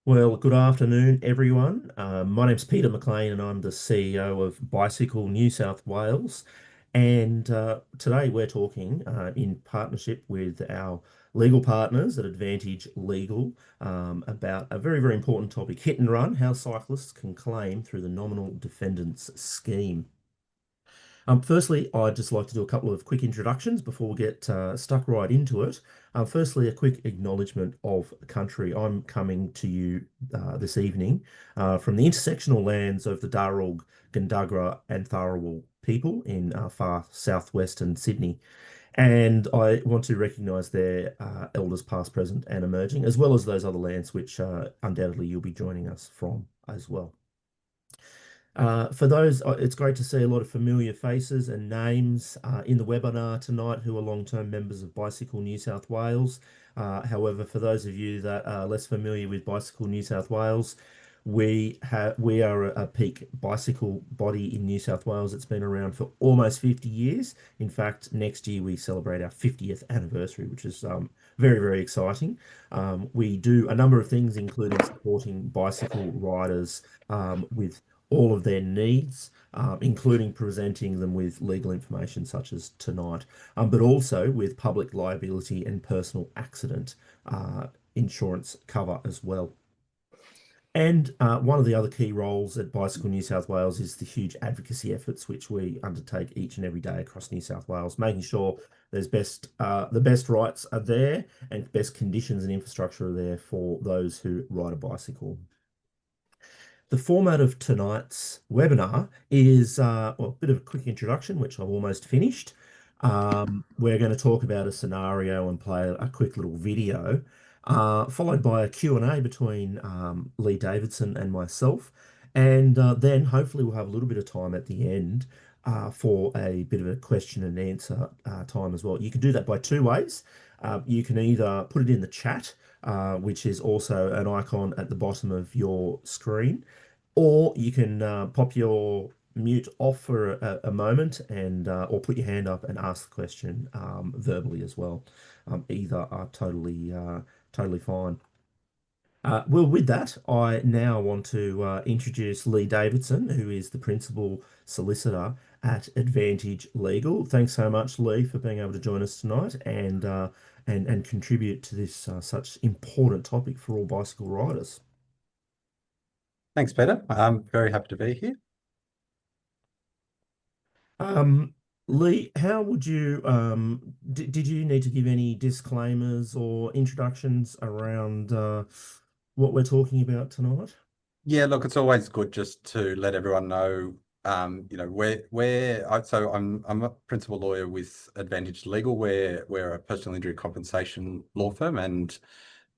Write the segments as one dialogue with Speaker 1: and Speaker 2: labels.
Speaker 1: Well, good afternoon, everyone. My name's Peter McLean, and I'm the CEO of Bicycle New South Wales. And today we're talking in partnership with our legal partners at Advantage Legal about a very, very important topic, hit and run, how cyclists can claim through the nominal defendants scheme. Firstly, I'd just like to do a couple of quick introductions before we get stuck right into it. Firstly, a quick acknowledgement of country. I'm coming to you this evening from the intersectional lands of the Darug, Gundagra, and Tharawal people in far southwestern Sydney. And I want to recognise their elders past, present, and emerging, as well as those other lands which undoubtedly you'll be joining us from as well. For those, it's great to see a lot of familiar faces and names in the webinar tonight who are long-term members of Bicycle New South Wales. However, for those of you that are less familiar with Bicycle New South Wales, we are a peak bicycle body in New South Wales. It's been around for almost 50 years. In fact, next year we celebrate our 50th anniversary, which is very, very exciting. We do a number of things, including supporting bicycle riders with all of their needs, including presenting them with legal information such as tonight, but also with public liability and personal accident insurance cover as well. And one of the other key roles at Bicycle New South Wales is the huge advocacy efforts which we undertake each and every day across New South Wales, making sure the best rights are there and best conditions and infrastructure are there for those who ride a bicycle. The format of tonight's webinar is well, a bit of a quick introduction, which I've almost finished. We're going to talk about a scenario and play a quick little video, followed by a Q&A between Leigh Davidson and myself. And then hopefully we'll have a little bit of time at the end for a bit of a question and answer time as well. You can do that by two ways. You can either put it in the chat, which is also an icon at the bottom of your screen, or you can pop your mute off for a moment and or put your hand up and ask the question verbally as well. Either are totally fine. Well, with that, I now want to introduce Leigh Davidson, who is the principal solicitor at Advantage Legal. Thanks so much, Leigh, for being able to join us tonight and contribute to this such important topic for all bicycle riders.
Speaker 2: Thanks, Peter. I'm very happy to be here.
Speaker 1: Leigh, how would you did you need to give any disclaimers or introductions around what we're talking about tonight?
Speaker 2: Yeah, look, it's always good just to let everyone know, I'm a principal lawyer with Advantage Legal. We're a personal injury compensation law firm and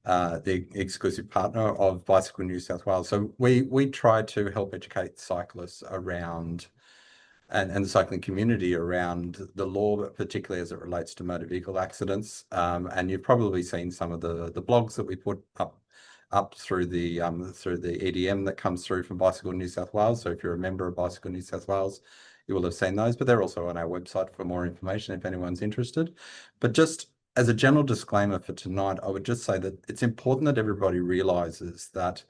Speaker 2: the exclusive partner of Bicycle New South Wales. So we try to help educate cyclists around and the cycling community around the law, but particularly as it relates to motor vehicle accidents. And you've probably seen some of the blogs that we put up through the EDM that comes through from Bicycle New South Wales. So if you're a member of Bicycle New South Wales, you will have seen those, but they're also on our website for more information if anyone's interested. But just as a general disclaimer for tonight, I would just say that it's important that everybody realizes that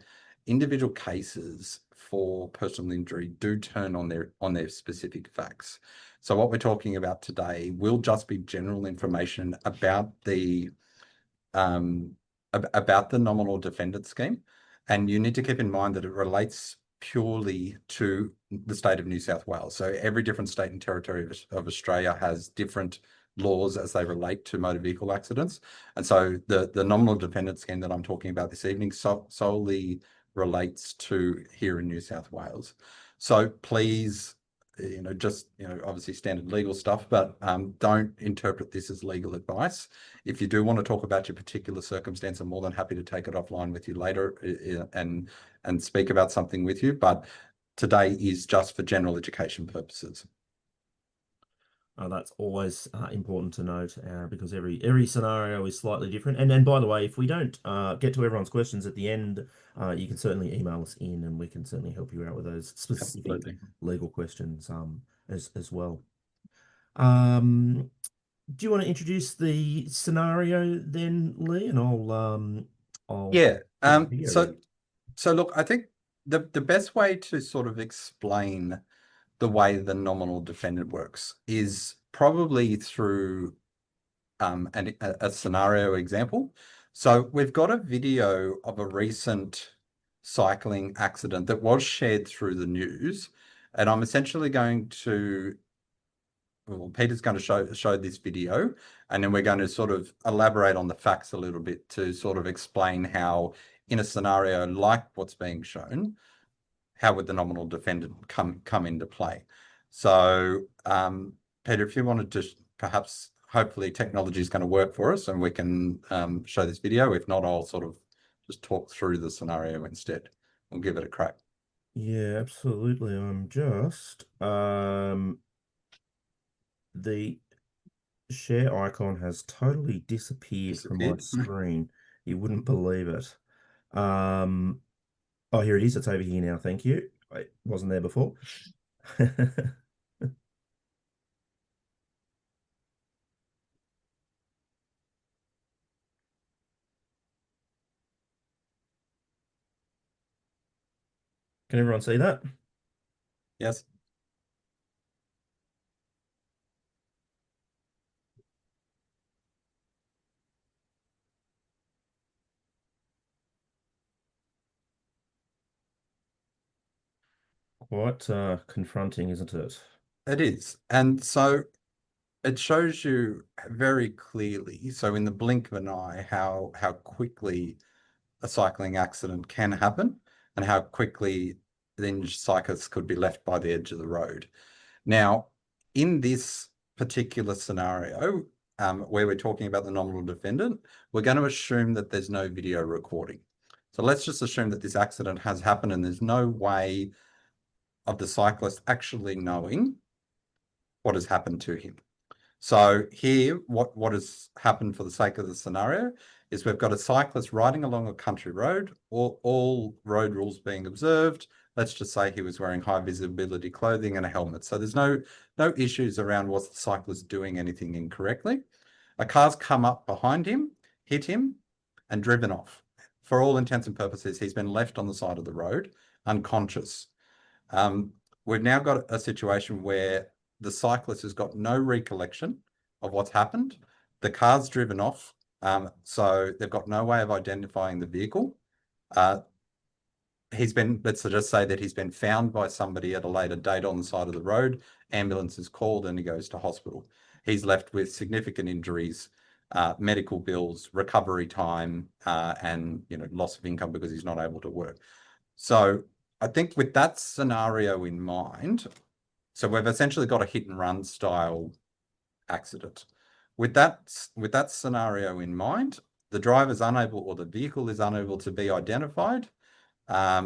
Speaker 2: individual cases for personal injury do turn on their specific facts. So what we're talking about today will just be general information about the nominal defendant scheme, and you need to keep in mind that it relates purely to the state of New South Wales. So every different state and territory of Australia has different laws as they relate to motor vehicle accidents. And so the nominal defendant scheme that I'm talking about this evening solely relates to here in New South Wales. So please, obviously standard legal stuff, but don't interpret this as legal advice. If you do want to talk about your particular circumstance, I'm more than happy to take it offline with you later and speak about something with you. But today is just for general education purposes.
Speaker 1: That's always important to note because every scenario is slightly different. And by the way, if we don't get to everyone's questions at the end, you can certainly email us in, and we can certainly help you out with those specific
Speaker 2: Absolutely.
Speaker 1: legal questions as well. Do you want to introduce the scenario then, Leigh? And I'll
Speaker 2: Yeah.
Speaker 1: get the video ready.
Speaker 2: So look, I think the best way to sort of explain the way the nominal defendant works is probably through a scenario example. So we've got a video of a recent cycling accident that was shared through the news, and I'm essentially going to, well, Peter's going to show this video, and then we're going to sort of elaborate on the facts a little bit to sort of explain how, in a scenario like what's being shown, how would the nominal defendant come into play. So, Peter, if you wanted to perhaps, hopefully technology is going to work for us and we can show this video. If not, I'll sort of just talk through the scenario instead. We'll give it a crack.
Speaker 1: Yeah, absolutely. I'm just the share icon has totally disappeared from my
Speaker 2: Disappeared.
Speaker 1: screen. You wouldn't believe it. Um, oh, here it is. It's over here now. Thank you. It wasn't there before. Can everyone see that?
Speaker 2: Yes.
Speaker 1: Quite confronting, isn't it?
Speaker 2: It is. And so it shows you very clearly, so in the blink of an eye, how quickly a cycling accident can happen and how quickly then cyclists could be left by the edge of the road. Now, in this particular scenario, where we're talking about the nominal defendant, we're going to assume that there's no video recording. So let's just assume that this accident has happened and there's no way of the cyclist actually knowing what has happened to him. So here, what has happened for the sake of the scenario is we've got a cyclist riding along a country road, all road rules being observed. Let's just say he was wearing high visibility clothing and a helmet. So there's no issues around what's the cyclist doing anything incorrectly. A car's come up behind him, hit him, and driven off. For all intents and purposes, he's been left on the side of the road, unconscious. We've now got a situation where the cyclist has got no recollection of what's happened. The car's driven off, so they've got no way of identifying the vehicle. Let's just say that he's been found by somebody at a later date on the side of the road. Ambulance is called and he goes to hospital. He's left with significant injuries, medical bills, recovery time, and loss of income because he's not able to work. So I think with that scenario in mind, so we've essentially got a hit and run style accident. With that scenario in mind, the driver's unable or the vehicle is unable to be identified. I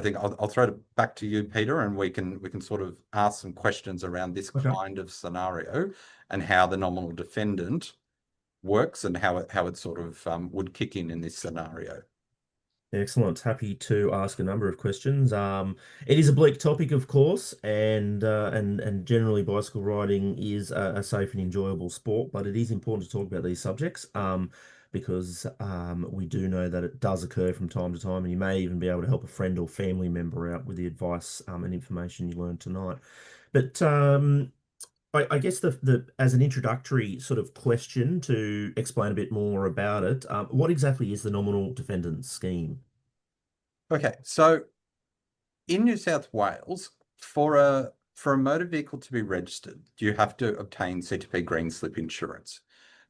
Speaker 2: think I'll throw it back to you, Peter, and we can sort of ask some questions around this
Speaker 1: Okay.
Speaker 2: kind of scenario and how the nominal defendant works and how it sort of would kick in this scenario.
Speaker 1: Excellent. Happy to ask a number of questions. It is a bleak topic, of course, and generally bicycle riding is a safe and enjoyable sport, but it is important to talk about these subjects because we do know that it does occur from time to time, and you may even be able to help a friend or family member out with the advice and information you learned tonight. But I guess the as an introductory sort of question to explain a bit more about it, what exactly is the nominal defendant scheme?
Speaker 2: Okay, so in New South Wales, for a motor vehicle to be registered, you have to obtain CTP green slip insurance.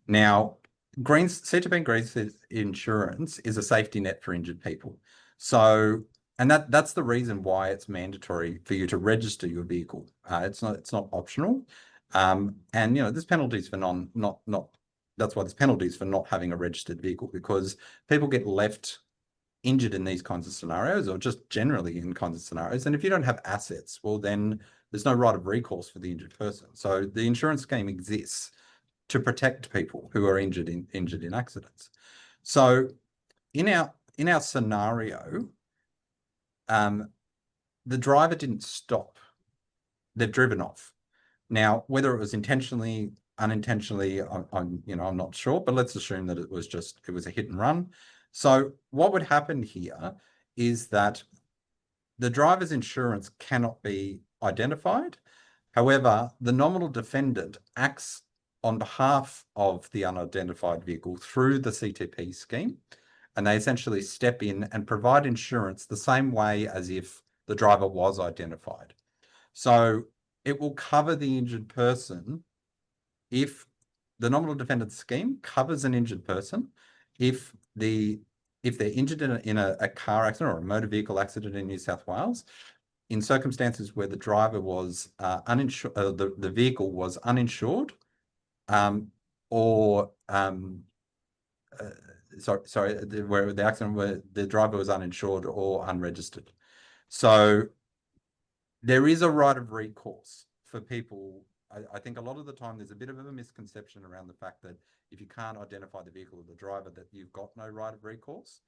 Speaker 2: Now, CTP green slip insurance is a safety net for injured people. So, and that's the reason why it's mandatory for you to register your vehicle. It's not optional. And there's penalties for that's why there's penalties for not having a registered vehicle, because people get left injured in these kinds of scenarios, or just generally in kinds of scenarios. And if you don't have assets, well, then there's no right of recourse for the injured person. So the insurance scheme exists to protect people who are injured in accidents. So in our scenario, the driver didn't stop. They've driven off. Now, whether it was intentionally, unintentionally, I'm not sure, but let's assume that it was a hit and run. So what would happen here is that the driver's insurance cannot be identified. However, the nominal defendant acts on behalf of the unidentified vehicle through the CTP scheme, and they essentially step in and provide insurance the same way as if the driver was identified. So it will cover the injured person if the nominal defendant scheme covers an injured person if they're injured in a car accident or a motor vehicle accident in New South Wales, in circumstances where the driver was uninsured, the vehicle was uninsured, or where the accident where the driver was uninsured or unregistered. So there is a right of recourse for people. I think a lot of the time there's a bit of a misconception around the fact that if you can't identify the vehicle or the driver, that you've got no right of recourse.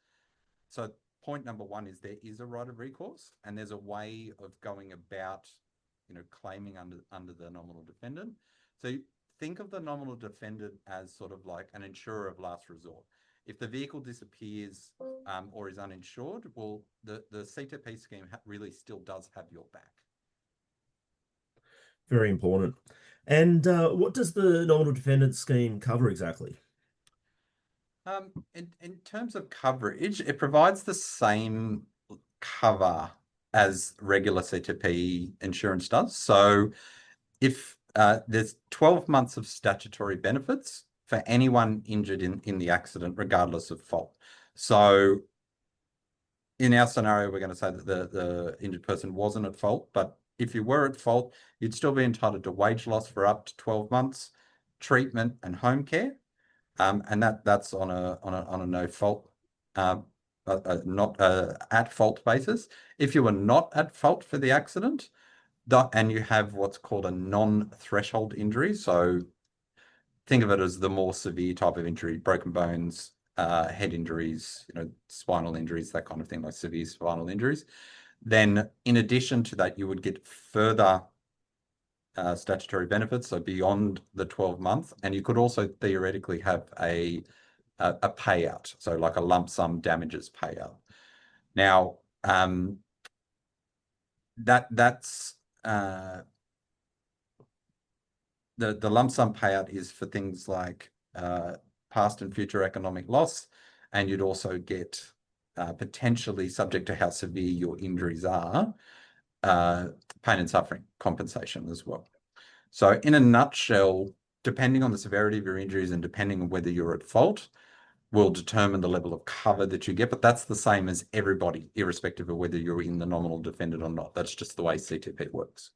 Speaker 2: So point number one is there is a right of recourse, and there's a way of going about, claiming under the nominal defendant. So think of the nominal defendant as sort of like an insurer of last resort. If the vehicle disappears or is uninsured, well, the CTP scheme really still does have your back.
Speaker 1: Very important. And what does the nominal defendant scheme cover exactly?
Speaker 2: In terms of coverage, it provides the same cover as regular CTP insurance does. So if there's 12 months of statutory benefits for anyone injured in the accident, regardless of fault. So in our scenario, we're going to say that the injured person wasn't at fault, but if you were at fault, you'd still be entitled to wage loss for up to 12 months, treatment and home care. And that's on a no fault, not at fault basis. If you were not at fault for the accident, and you have what's called a non-threshold injury, so think of it as the more severe type of injury, broken bones, head injuries, spinal injuries, that kind of thing, like severe spinal injuries. Then in addition to that, you would get further statutory benefits, so beyond the 12 months, and you could also theoretically have a payout, so like a lump sum damages payout. Now, that's the lump sum payout is for things like past and future economic loss, and you'd also get potentially, subject to how severe your injuries are, pain and suffering compensation as well. So in a nutshell, depending on the severity of your injuries and depending on whether you're at fault, will determine the level of cover that you get. But that's the same as everybody, irrespective of whether you're in the nominal defendant or not. That's just the way CTP works.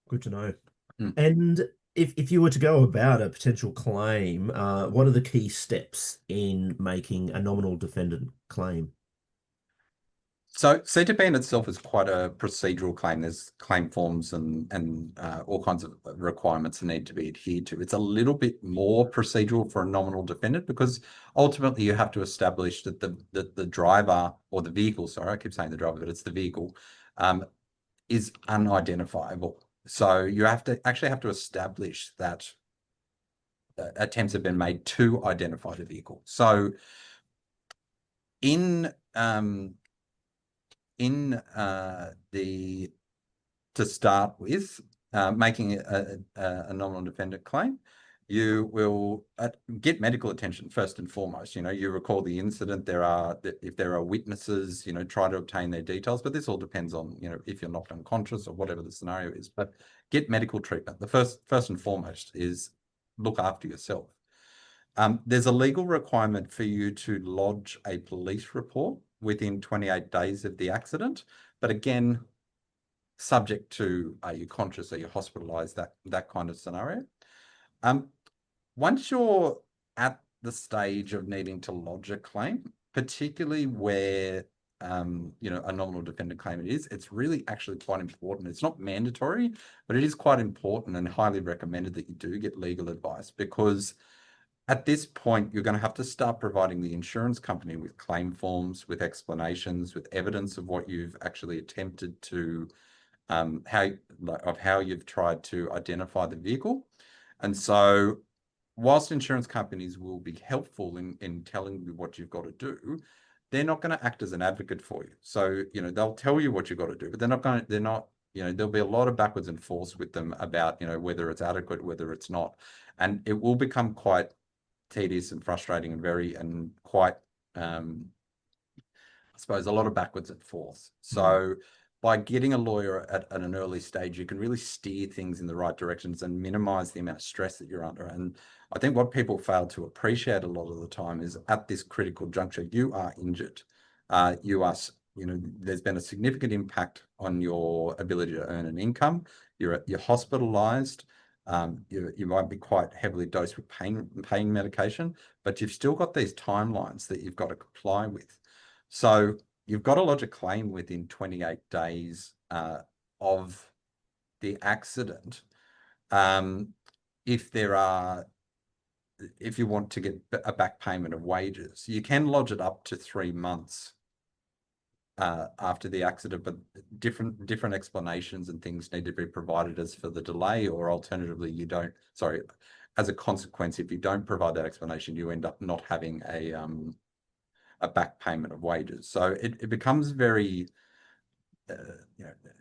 Speaker 1: Good to know. And if you were to go about a potential claim, what are the key steps in making a nominal defendant claim?
Speaker 2: So CTP in itself is quite a procedural claim. There's claim forms and all kinds of requirements that need to be adhered to. It's a little bit more procedural for a nominal defendant because ultimately you have to establish that the driver or the vehicle, sorry, I keep saying the driver, but it's the vehicle, is unidentifiable. So you actually have to establish that attempts have been made to identify the vehicle. So to start with, making a nominal defendant claim, you will get medical attention first and foremost. You recall the incident. If there are witnesses, try to obtain their details. But this all depends on if you're knocked unconscious or whatever the scenario is. But get medical treatment. The first and foremost is look after yourself. There's a legal requirement for you to lodge a police report within 28 days of the accident. But again, subject to are you conscious, are you hospitalized, that kind of scenario. Once you're at the stage of needing to lodge a claim, particularly where a nominal defendant claim it's really actually quite important. It's not mandatory, but it is quite important and highly recommended that you do get legal advice, because at this point, you're going to have to start providing the insurance company with claim forms, with explanations, with evidence of what you've actually attempted to, how you've tried to identify the vehicle. And so whilst insurance companies will be helpful in telling you what you've got to do, they're not going to act as an advocate for you. So, they'll tell you what you've got to do, but they're not, there'll be a lot of backwards and forths with them about, whether it's adequate, whether it's not. And it will become quite tedious and frustrating and quite, I suppose, a lot of backwards and forths. So by getting a lawyer at an early stage, you can really steer things in the right directions and minimize the amount of stress that you're under. And I think what people fail to appreciate a lot of the time is at this critical juncture, you are injured. There's been a significant impact on your ability to earn an income. You're hospitalized. You might be quite heavily dosed with pain medication, but you've still got these timelines that you've got to comply with. So you've got to lodge a claim within 28 days of the accident. If you want to get a back payment of wages, you can lodge it up to 3 months after the accident, but different explanations and things need to be provided as for the delay, or alternatively, as a consequence, if you don't provide that explanation, you end up not having a back payment of wages. So it becomes very,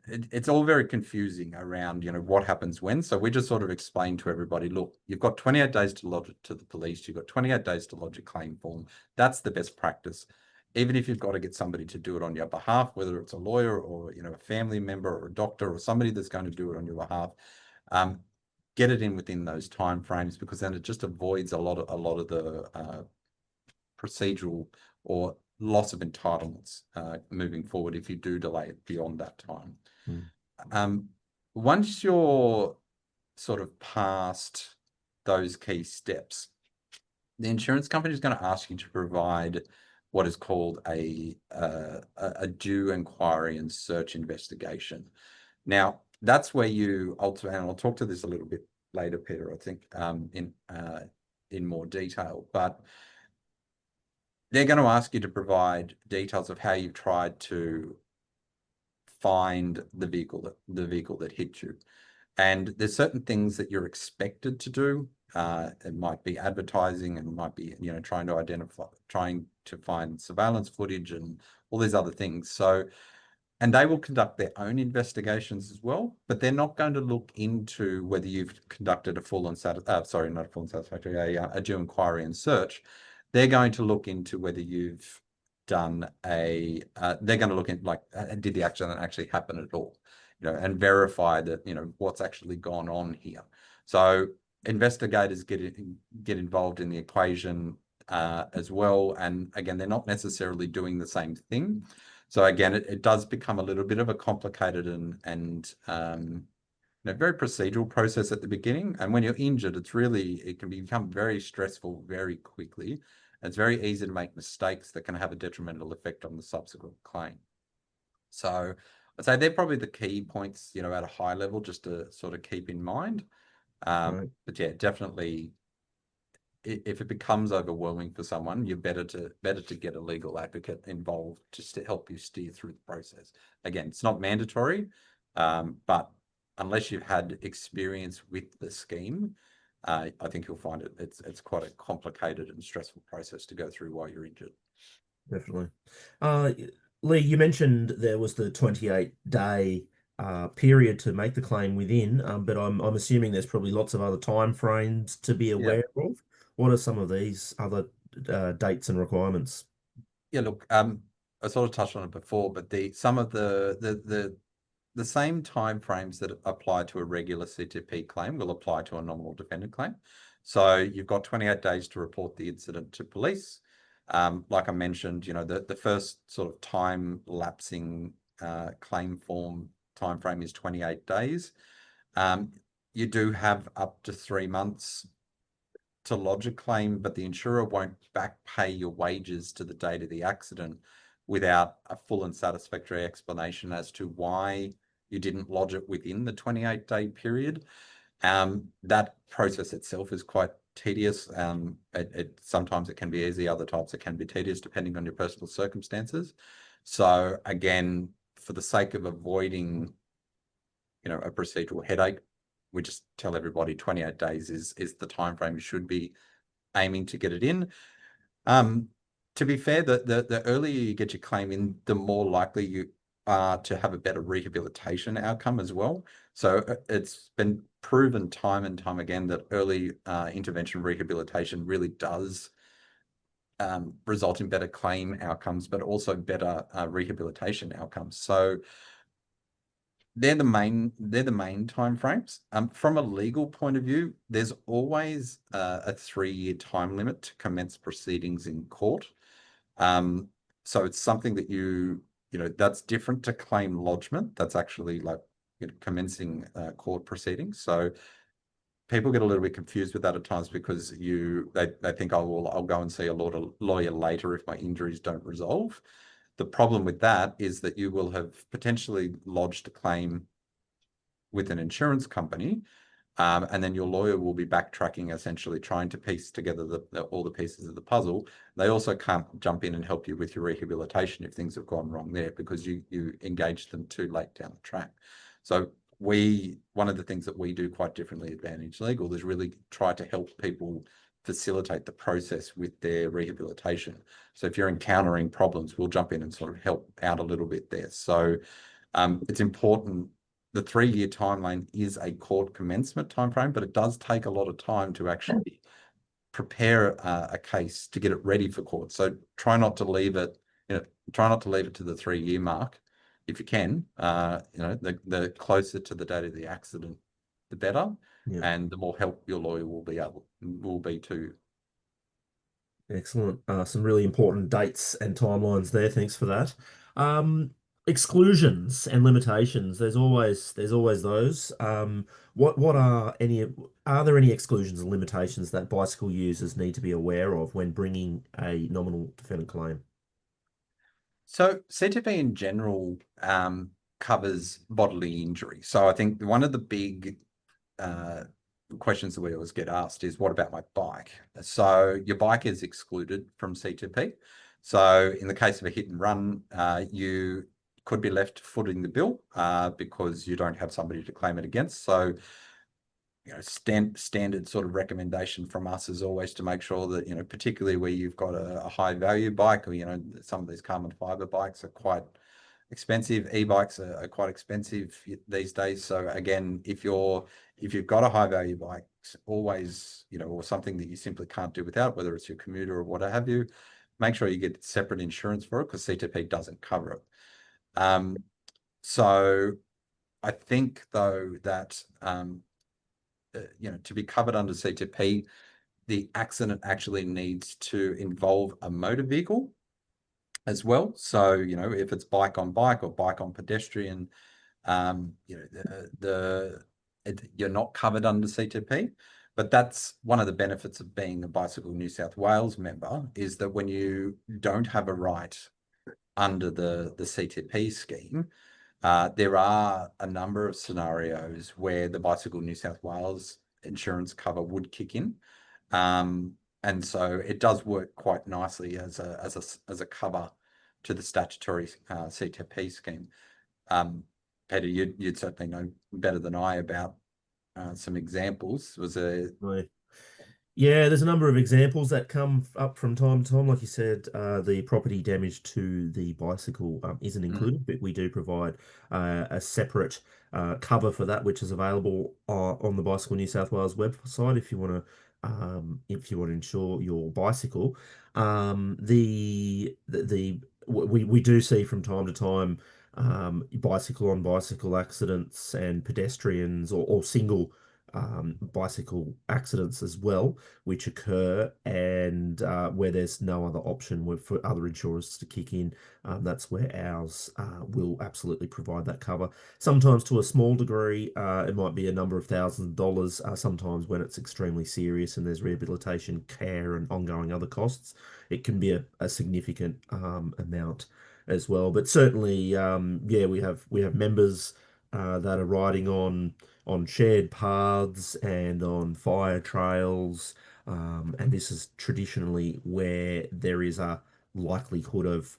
Speaker 2: it's all very confusing around, what happens when. So we just sort of explain to everybody, look, you've got 28 days to lodge it to the police. You've got 28 days to lodge a claim form. That's the best practice. Even if you've got to get somebody to do it on your behalf, whether it's a lawyer or, a family member or a doctor or somebody that's going to do it on your behalf, get it in within those timeframes, because then it just avoids a lot of the procedural or loss of entitlements moving forward if you do delay it beyond that time. Once you're sort of past those key steps, the insurance company is going to ask you to provide what is called a due inquiry and search investigation. Now, that's where you ultimately, and I'll talk to this a little bit later, Peter, I think, in more detail, but they're going to ask you to provide details of how you've tried to find the vehicle that hit you. And there's certain things that you're expected to do. It might be advertising, and it might be, trying to find surveillance footage and all these other things. So, and they will conduct their own investigations as well, but they're not going to look into whether you've conducted a due inquiry and search. They're going to look into whether you've done they're going to look at, like, did the accident actually happen at all, and verify that, what's actually gone on here. So investigators get involved in the equation as well. And again, they're not necessarily doing the same thing. So again, it does become a little bit of a complicated and very procedural process at the beginning. And when you're injured, it can become very stressful very quickly. It's very easy to make mistakes that can have a detrimental effect on the subsequent claim. So I'd say they're probably the key points, at a high level, just to sort of keep in mind.
Speaker 1: Right.
Speaker 2: But yeah, definitely, if it becomes overwhelming for someone, you're better to get a legal advocate involved just to help you steer through the process. Again, it's not mandatory, but unless you've had experience with the scheme, I think you'll find it's quite a complicated and stressful process to go through while you're injured.
Speaker 1: Definitely. Leigh, you mentioned there was the 28-day period to make the claim within, but I'm assuming there's probably lots of other time frames to be aware of. What are some of these other dates and requirements?
Speaker 2: Yeah, look, I sort of touched on it before, but some of the same time frames that apply to a regular CTP claim will apply to a nominal defendant claim. So you've got 28 days to report the incident to police. Like I mentioned, the first sort of time lapsing claim form time frame is 28 days. You do have up to 3 months to lodge a claim, but the insurer won't back pay your wages to the date of the accident without a full and satisfactory explanation as to why you didn't lodge it within the 28-day period. That process itself is quite tedious. Sometimes it can be easy, other times it can be tedious, depending on your personal circumstances. So again, for the sake of avoiding, a procedural headache, we just tell everybody 28 days is the time frame you should be aiming to get it in. To be fair, the earlier you get your claim in, the more likely you are to have a better rehabilitation outcome as well. So it's been proven time and time again that early intervention rehabilitation really does result in better claim outcomes, but also better rehabilitation outcomes. So they're the main timeframes. From a legal point of view, there's always a 3-year time limit to commence proceedings in court. So it's something that that's different to claim lodgement. That's actually like commencing court proceedings. So people get a little bit confused with that at times because they think, oh, well, I'll go and see a lawyer later if my injuries don't resolve. The problem with that is that you will have potentially lodged a claim with an insurance company, and then your lawyer will be backtracking, essentially trying to piece together all the pieces of the puzzle. They also can't jump in and help you with your rehabilitation if things have gone wrong there because you engaged them too late down the track. So one of the things that we do quite differently at Advantage Legal is really try to help people facilitate the process with their rehabilitation. So if you're encountering problems, we'll jump in and sort of help out a little bit there. So it's important. The 3-year timeline is a court commencement timeframe, but it does take a lot of time to actually prepare a case to get it ready for court. So try not to leave it to the 3-year mark if you can. The closer to the date of the accident, the better,
Speaker 1: Yeah.
Speaker 2: and the more help your lawyer will be too.
Speaker 1: Excellent. Some really important dates and timelines there. Thanks for that. Um, Exclusions and limitations. There's always those. What are there any exclusions and limitations that bicycle users need to be aware of when bringing a nominal defendant claim?
Speaker 2: So CTP in general covers bodily injury. So I think one of the big questions that we always get asked is, what about my bike? So your bike is excluded from CTP. So in the case of a hit and run, you could be left footing the bill because you don't have somebody to claim it against. So standard sort of recommendation from us is always to make sure that, particularly where you've got a high value bike, or, some of these carbon fiber bikes are quite expensive. E-bikes are quite expensive these days. So again, if you've got a high value bike, always, or something that you simply can't do without, whether it's your commuter or what have you, make sure you get separate insurance for it because CTP doesn't cover it. So I think though that, to be covered under CTP, the accident actually needs to involve a motor vehicle as well. So, if it's bike on bike or bike on pedestrian, you're not covered under CTP. But that's one of the benefits of being a Bicycle New South Wales member, is that when you don't have a right under the CTP scheme, there are a number of scenarios where the Bicycle New South Wales insurance cover would kick in. And so it does work quite nicely as a cover to the statutory CTP scheme. Peter, you'd certainly know better than I about some examples.
Speaker 1: Right. Yeah, there's a number of examples that come up from time to time. Like you said, the property damage to the bicycle isn't
Speaker 2: Mm.
Speaker 1: included, but we do provide a separate cover for that, which is available on the Bicycle New South Wales website if you want to insure your bicycle. We do see from time to time bicycle on bicycle accidents and pedestrians or single bicycle accidents as well, which occur, and where there's no other option for other insurers to kick in, that's where ours will absolutely provide that cover. Sometimes to a small degree, it might be a number of thousands of dollars. Sometimes when it's extremely serious and there's rehabilitation care and ongoing other costs, it can be a significant amount as well. But certainly, yeah, we have members that are riding on shared paths and on fire trails. And this is traditionally where there is a likelihood of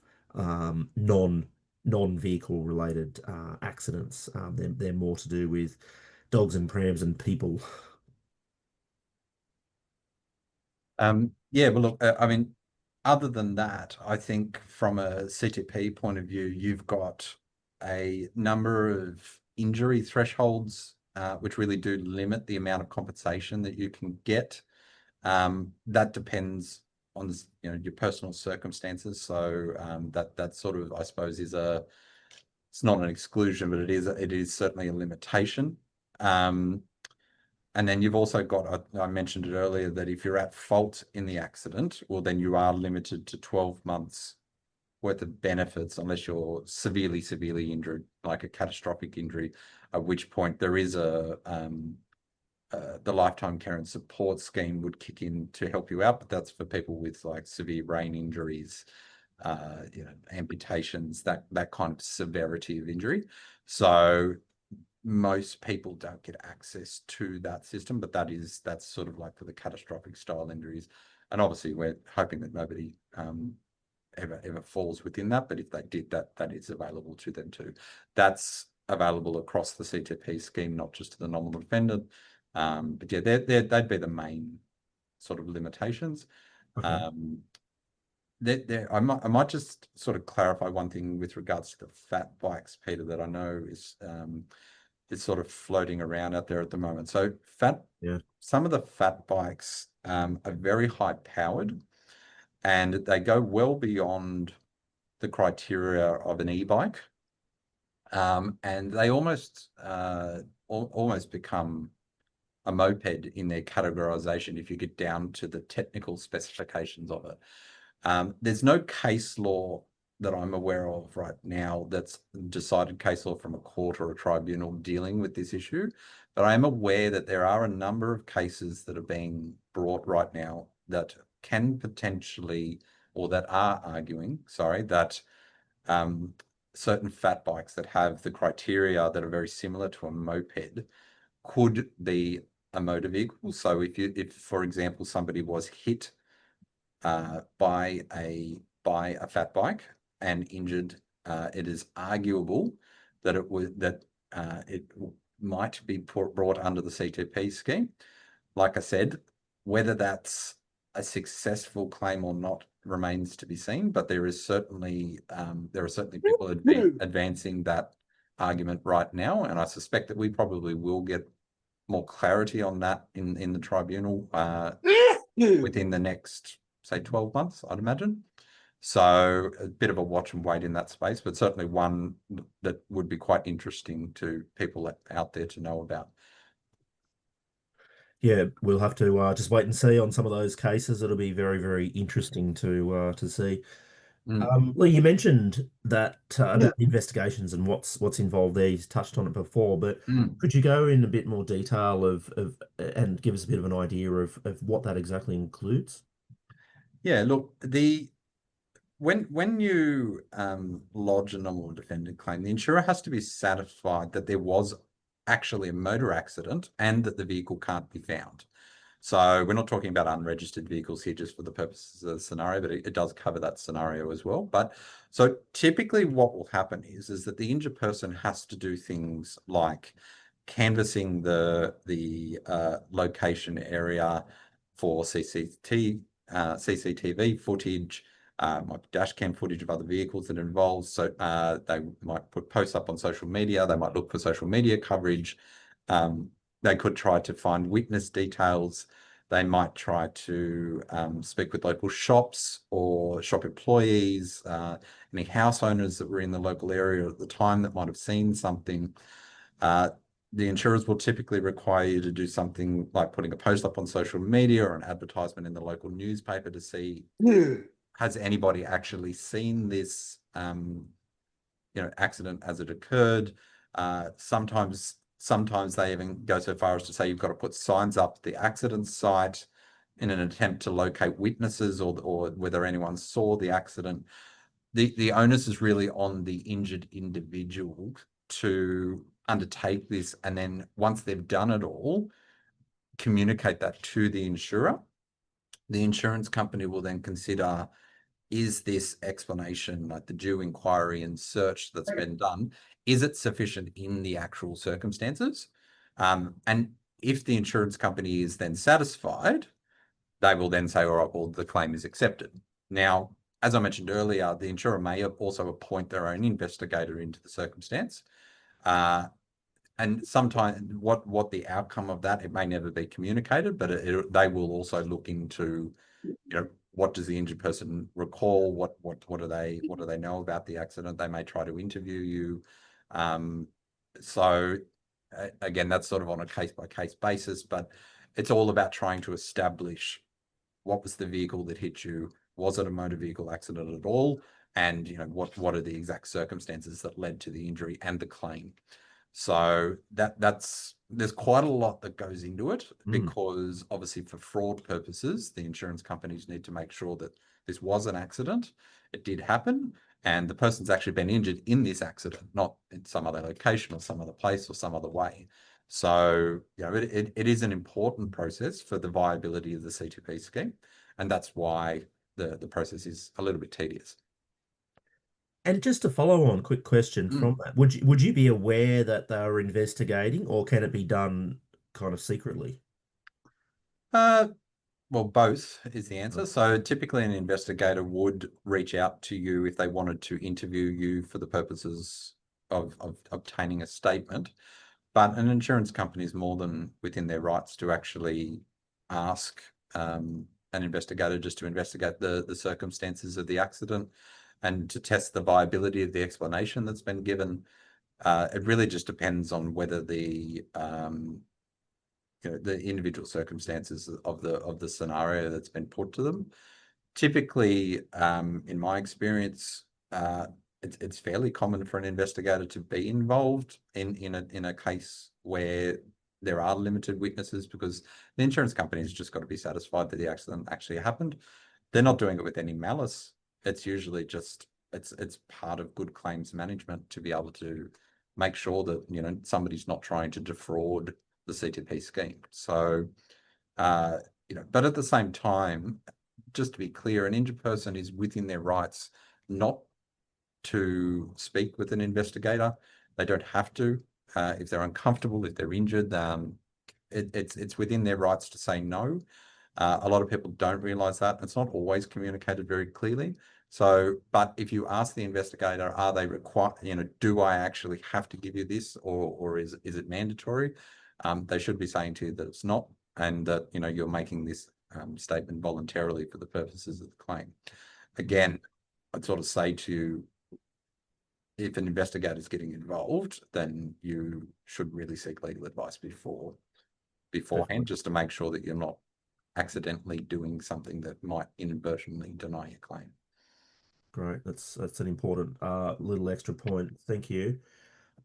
Speaker 1: non-vehicle related accidents. They're more to do with dogs and prams and people.
Speaker 2: Yeah, well, look, I mean, other than that, I think from a CTP point of view, you've got a number of injury thresholds, which really do limit the amount of compensation that you can get. That depends on this, your personal circumstances. So that sort of, I suppose, it's not an exclusion, but it is certainly a limitation. And then you've also got, I mentioned it earlier, that if you're at fault in the accident, well, then you are limited to 12 months worth of benefits unless you're severely, severely injured, like a catastrophic injury, at which point there is the lifetime care and support scheme would kick in to help you out, but that's for people with like severe brain injuries, amputations, that kind of severity of injury. So most people don't get access to that system, but that's sort of like for the catastrophic style injuries. And obviously we're hoping that nobody ever falls within that, but if they did, that is available to them too. That's available across the CTP scheme, not just to the nominal defendant. But yeah, they'd be the main sort of limitations.
Speaker 1: Okay.
Speaker 2: I might just sort of clarify one thing with regards to the fat bikes, Peter, that I know is sort of floating around out there at the moment. So
Speaker 1: Yeah.
Speaker 2: some of the fat bikes are very high powered, and they go well beyond the criteria of an e-bike, and they almost become a moped in their categorization if you get down to the technical specifications of it. There's no case law that I'm aware of right now that's decided case law from a court or a tribunal dealing with this issue, but I am aware that there are a number of cases that are being brought right now that can potentially, or that are arguing, sorry, that certain fat bikes that have the criteria that are very similar to a moped could be a motor vehicle. So if for example, somebody was hit by a fat bike and injured, it is arguable that it might be brought under the CTP scheme. Like I said, whether that's a successful claim or not remains to be seen, but there are certainly people advancing that argument right now, and I suspect that we probably will get more clarity on that in the tribunal within the next, say, 12 months, I'd imagine. So a bit of a watch and wait in that space, but certainly one that would be quite interesting to people out there to know about.
Speaker 1: Yeah, we'll have to just wait and see on some of those cases. It'll be very, very interesting to see. Leigh, you mentioned that about investigations and what's involved there. You touched on it before, but could you go in a bit more detail of and give us a bit of an idea of what that exactly includes?
Speaker 2: Yeah, look, when you lodge a nominal defendant claim, the insurer has to be satisfied that there was actually a motor accident and that the vehicle can't be found. So we're not talking about unregistered vehicles here just for the purposes of the scenario, but it does cover that scenario as well. But so typically what will happen is that the injured person has to do things like canvassing the location area for CCTV footage, might be dash cam footage of other vehicles that are involved. So they might put posts up on social media. They might look for social media coverage. They could try to find witness details. They might try to speak with local shops or shop employees, any house owners that were in the local area at the time that might have seen something. The insurers will typically require you to do something like putting a post up on social media or an advertisement in the local newspaper to see has anybody actually seen this accident as it occurred. Sometimes they even go so far as to say you've got to put signs up at the accident site in an attempt to locate witnesses or whether anyone saw the accident. The onus is really on the injured individual to undertake this, and then once they've done it all, communicate that to the insurer. The insurance company will then consider, is this explanation, like the due inquiry and search that's been done, is it sufficient in the actual circumstances? And if the insurance company is then satisfied, they will then say, all right, well, the claim is accepted. Now, as I mentioned earlier, the insurer may also appoint their own investigator into the circumstance. And sometimes what the outcome of that, it may never be communicated, but they will also look into, what does the injured person recall? What do they know about the accident? They may try to interview you. So again, that's sort of on a case by case basis, but it's all about trying to establish what was the vehicle that hit you? Was it a motor vehicle accident at all? And what are the exact circumstances that led to the injury and the claim? So there's quite a lot that goes into it, because obviously for fraud purposes, the insurance companies need to make sure that this was an accident. It did happen, and the person's actually been injured in this accident, not in some other location or some other place or some other way. So, it is an important process for the viability of the CTP scheme, and that's why the process is a little bit tedious.
Speaker 1: And just to follow on, quick question from that. Would you be aware that they are investigating, or can it be done kind of secretly?
Speaker 2: Well, both is the answer. So typically an investigator would reach out to you if they wanted to interview you for the purposes of obtaining a statement. But an insurance company is more than within their rights to actually ask an investigator just to investigate the circumstances of the accident and to test the viability of the explanation that's been given. It really just depends on whether the individual circumstances of the scenario that's been put to them. Typically, in my experience, it's fairly common for an investigator to be involved in a case where there are limited witnesses, because the insurance company has just got to be satisfied that the accident actually happened. They're not doing it with any malice. It's usually just it's part of good claims management to be able to make sure that somebody's not trying to defraud the CTP scheme. So, but at the same time, just to be clear, an injured person is within their rights not to speak with an investigator. They don't have to. If they're uncomfortable, if they're injured, it's within their rights to say no. A lot of people don't realize that. It's not always communicated very clearly. So, but if you ask the investigator, are they required, do I actually have to give you this, or is it mandatory? They should be saying to you that it's not, and that you're making this statement voluntarily for the purposes of the claim. Again, I'd sort of say to you, if an investigator is getting involved, then you should really seek legal advice beforehand,
Speaker 1: Definitely.
Speaker 2: just to make sure that you're not accidentally doing something that might inadvertently deny your claim.
Speaker 1: Great. That's an important little extra point. Thank you.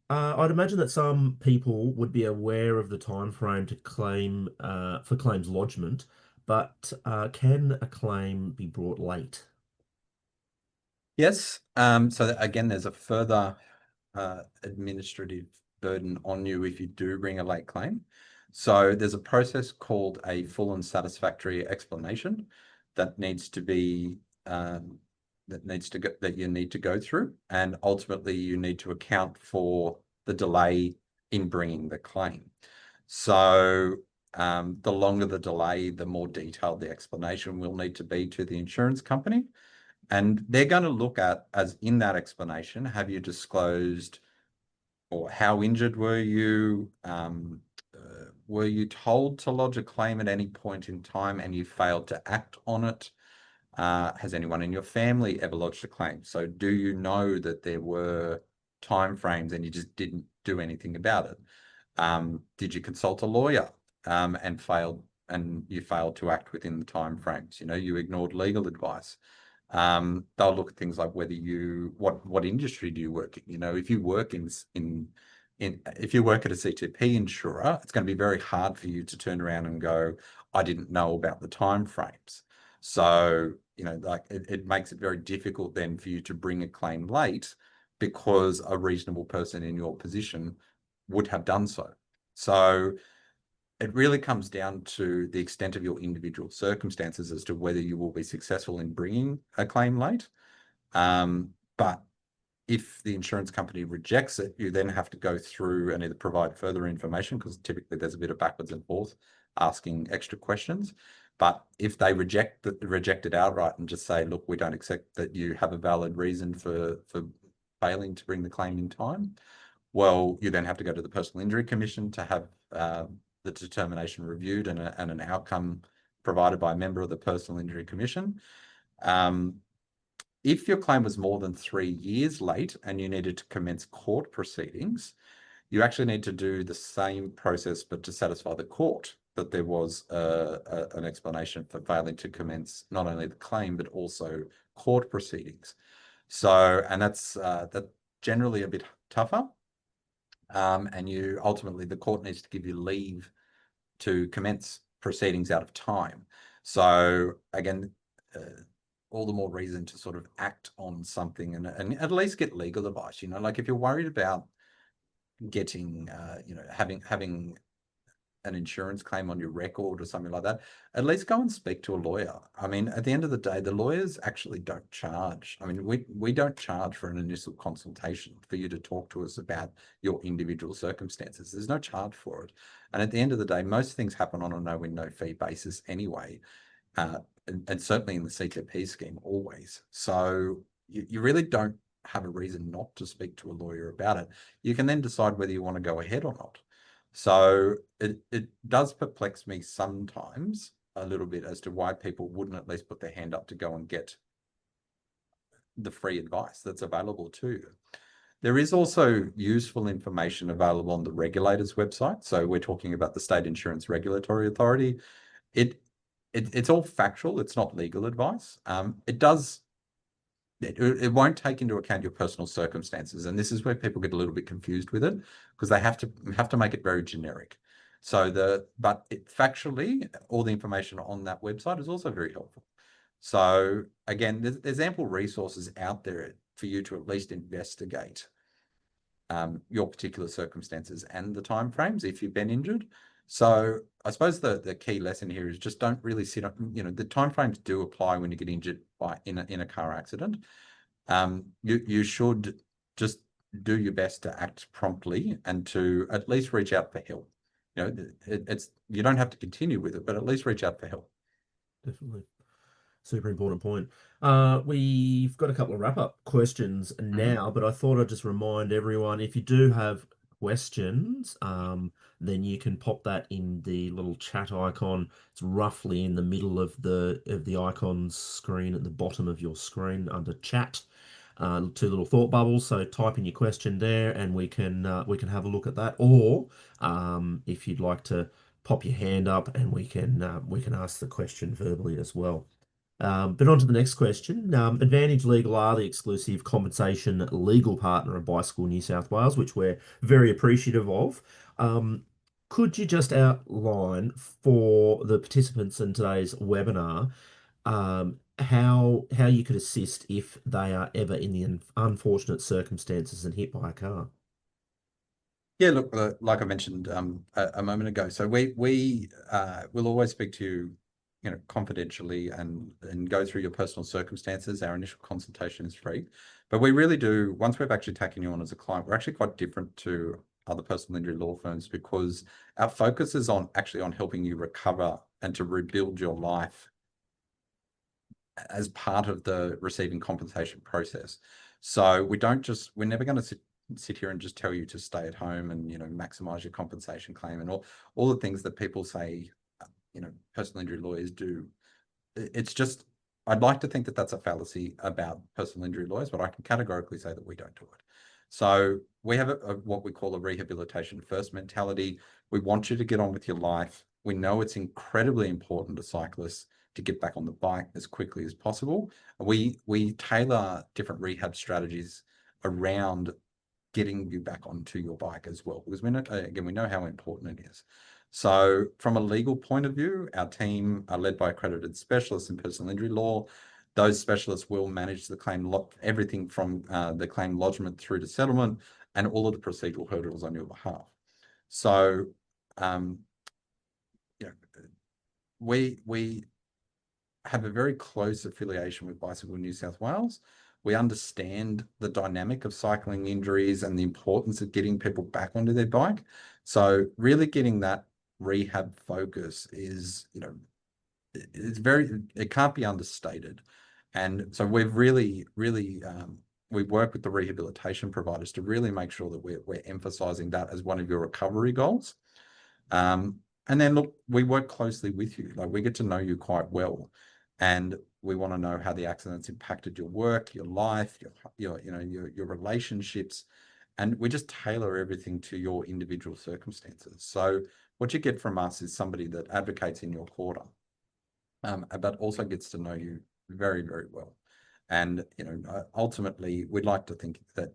Speaker 1: I'd imagine that some people would be aware of the time frame to claim for claims lodgement, but can a claim be brought late?
Speaker 2: Yes. So again, there's a further administrative burden on you if you do bring a late claim. So there's a process called a full and satisfactory explanation that needs to be that you need to go through, and ultimately you need to account for the delay in bringing the claim. So the longer the delay, the more detailed the explanation will need to be to the insurance company. And they're going to look at, as in that explanation, have you disclosed, or how injured were you? Were you told to lodge a claim at any point in time and you failed to act on it? Has anyone in your family ever lodged a claim? So do you know that there were timeframes and you just didn't do anything about it? Did you consult a lawyer and you failed to act within the timeframes? You ignored legal advice. They'll look at things like what industry do you work in? If you work if you work at a CTP insurer, it's going to be very hard for you to turn around and go, I didn't know about the timeframes. So, like it makes it very difficult then for you to bring a claim late, because a reasonable person in your position would have done so. So it really comes down to the extent of your individual circumstances as to whether you will be successful in bringing a claim late. But if the insurance company rejects it, you then have to go through and either provide further information, because typically there's a bit of backwards and forth asking extra questions. But if they reject it outright and just say, look, we don't accept that you have a valid reason for failing to bring the claim in time, well, you then have to go to the Personal Injury Commission to have the determination reviewed and an outcome provided by a member of the Personal Injury Commission. If your claim was more than 3 years late and you needed to commence court proceedings, you actually need to do the same process, but to satisfy the court that there was an explanation for failing to commence not only the claim, but also court proceedings. So, and that's generally a bit tougher. And ultimately, the court needs to give you leave to commence proceedings out of time. So again, all the more reason to sort of act on something and at least get legal advice. Like if you're worried about getting, having an insurance claim on your record or something like that, at least go and speak to a lawyer. I mean, at the end of the day, the lawyers actually don't charge. I mean, we don't charge for an initial consultation for you to talk to us about your individual circumstances. There's no charge for it. And at the end of the day, most things happen on a no-win, no-fee basis anyway. And certainly in the CTP scheme, always. So you really don't have a reason not to speak to a lawyer about it. You can then decide whether you want to go ahead or not. So it does perplex me sometimes a little bit as to why people wouldn't at least put their hand up to go and get the free advice that's available to you. There is also useful information available on the regulator's website. So we're talking about the State Insurance Regulatory Authority. It's all factual. It's not legal advice. It won't take into account your personal circumstances, and this is where people get a little bit confused with it because they have to make it very generic. So factually, all the information on that website is also very helpful. So again, there's ample resources out there for you to at least investigate your particular circumstances and the timeframes if you've been injured. So I suppose the key lesson here is just don't really sit on, the timeframes do apply when you get injured in a car accident. You should just do your best to act promptly and to at least reach out for help. You don't have to continue with it, but at least reach out for help.
Speaker 1: Definitely. Super important point. We've got a couple of wrap-up questions now, but I thought I'd just remind everyone, if you do have questions, then you can pop that in the little chat icon. It's roughly in the middle of the icons screen at the bottom of your screen under chat. Two little thought bubbles. So type in your question there, and we can have a look at that. Or if you'd like to pop your hand up, and we can ask the question verbally as well. But on to the next question. Advantage Legal are the exclusive compensation legal partner of Bicycle New South Wales, which we're very appreciative of. Could you just outline for the participants in today's webinar how you could assist if they are ever in the unfortunate circumstances and hit by a car?
Speaker 2: Yeah, look, like I mentioned a moment ago, so we will always speak to you, confidentially and go through your personal circumstances. Our initial consultation is free, but we really do, once we've actually taken you on as a client, we're actually quite different to other personal injury law firms because our focus is on helping you recover and to rebuild your life as part of the receiving compensation process. So we're never going to sit here and just tell you to stay at home and, maximize your compensation claim and all the things that people say, personal injury lawyers do. It's just, I'd like to think that that's a fallacy about personal injury lawyers, but I can categorically say that we don't do it. So we have what we call a rehabilitation first mentality. We want you to get on with your life. We know it's incredibly important to cyclists to get back on the bike as quickly as possible. We tailor different rehab strategies around getting you back onto your bike as well, because we know how important it is. So from a legal point of view, our team are led by accredited specialists in personal injury law. Those specialists will manage the claim, everything from the claim lodgement through to settlement and all of the procedural hurdles on your behalf. So, we have a very close affiliation with Bicycle New South Wales. We understand the dynamic of cycling injuries and the importance of getting people back onto their bike. So really getting that rehab focus is, it can't be understated. And so we've really, we work with the rehabilitation providers to really make sure that we're emphasizing that as one of your recovery goals. And then look, we work closely with you. Like, we get to know you quite well, and we want to know how the accidents impacted your work, your life, your relationships, and we just tailor everything to your individual circumstances. So what you get from us is somebody that advocates in your corner, but also gets to know you very, very well. And ultimately, we'd like to think that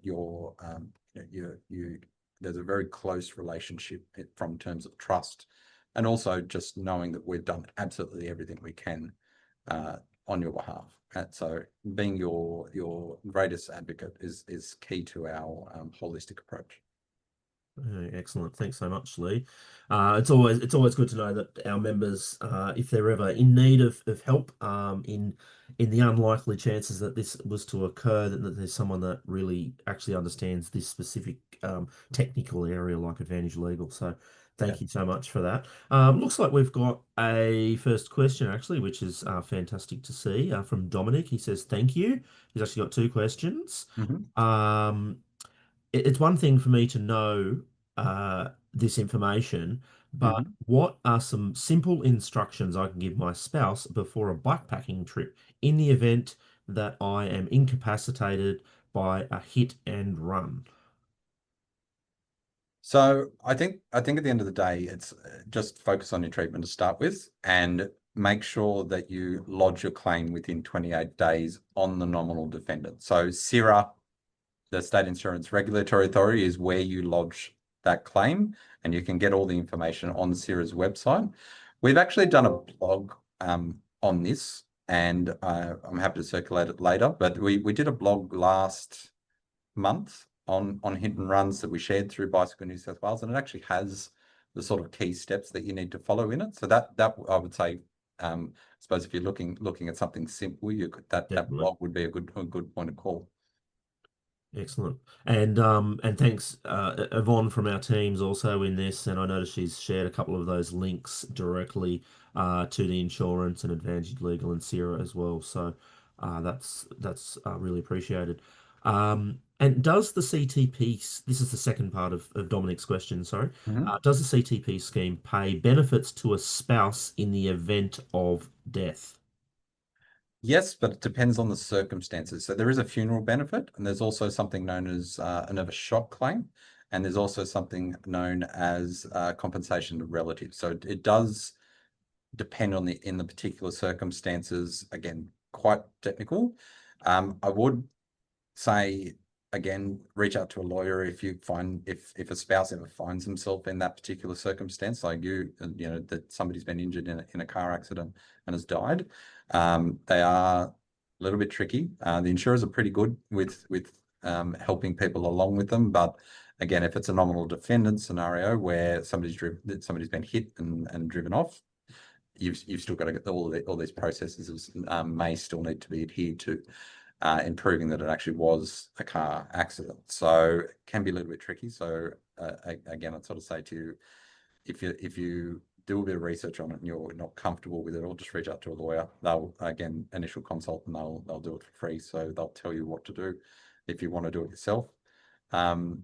Speaker 2: there's a very close relationship from terms of trust, and also just knowing that we've done absolutely everything we can on your behalf. And so being your greatest advocate is key to our holistic approach.
Speaker 1: Excellent. Thanks so much, Leigh. It's always good to know that our members, if they're ever in need of help, in the unlikely chances that this was to occur, that there's someone that really actually understands this specific technical area like Advantage Legal. So
Speaker 2: Yeah.
Speaker 1: thank you so much for that. Looks like we've got a first question actually, which is fantastic to see from Dominic. He says thank you. He's actually got two questions.
Speaker 2: Mm-hmm.
Speaker 1: Um, it's one thing for me to know this information, but
Speaker 2: Mm-hmm.
Speaker 1: what are some simple instructions I can give my spouse before a bikepacking trip in the event that I am incapacitated by a hit and run?
Speaker 2: So I think at the end of the day, it's just focus on your treatment to start with, and make sure that you lodge your claim within 28 days on the nominal defendant. So CIRA, the State Insurance Regulatory Authority, is where you lodge that claim, and you can get all the information on CIRA's website. We've actually done a blog on this, and I'm happy to circulate it later, but we did a blog last month on hit and runs that we shared through Bicycle New South Wales, and it actually has the sort of key steps that you need to follow in it. So that I would say, I suppose if you're looking at something simple, that
Speaker 1: Definitely.
Speaker 2: blog would be a good point of call.
Speaker 1: Excellent. And thanks, Yvonne from our team's also in this, and I noticed she's shared a couple of those links directly to the insurance and Advantage Legal and Sierra as well. So that's really appreciated. And does the CTP, this is the second part of Dominic's question, sorry,
Speaker 2: Mhm.
Speaker 1: does the CTP scheme pay benefits to a spouse in the event of death?
Speaker 2: Yes, but it depends on the circumstances. So there is a funeral benefit, and there's also something known as an overshot claim, and there's also something known as compensation to relatives. So it does depend on in the particular circumstances. Again, quite technical. I would say, again, reach out to a lawyer if you find if a spouse ever finds himself in that particular circumstance, like that somebody's been injured in a car accident and has died. They are a little bit tricky. The insurers are pretty good with helping people along with them, but again, if it's a nominal defendant scenario where somebody's been hit and driven off, you've still got to get all these processes may still need to be adhered to in proving that it actually was a car accident. So it can be a little bit tricky. So again, I'd sort of say to you, if you do a bit of research on it and you're not comfortable with it, or just reach out to a lawyer. They'll, again, initial consult, and they'll do it for free. So they'll tell you what to do if you want to do it yourself. And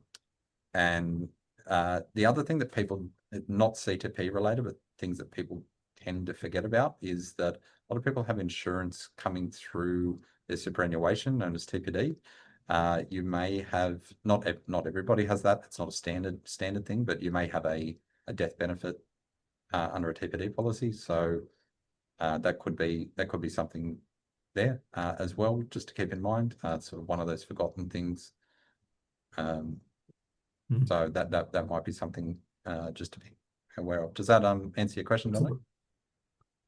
Speaker 2: the other thing that people, not CTP related, but things that people tend to forget about, is that a lot of people have insurance coming through their superannuation, known as TPD. You may have, not everybody has that. It's not a standard thing, but you may have a death benefit under a TPD policy. So that could be something there as well, just to keep in mind. Sort of one of those forgotten things.
Speaker 1: Hmm.
Speaker 2: So that might be something just to be aware of. Does that answer your question, Dominic?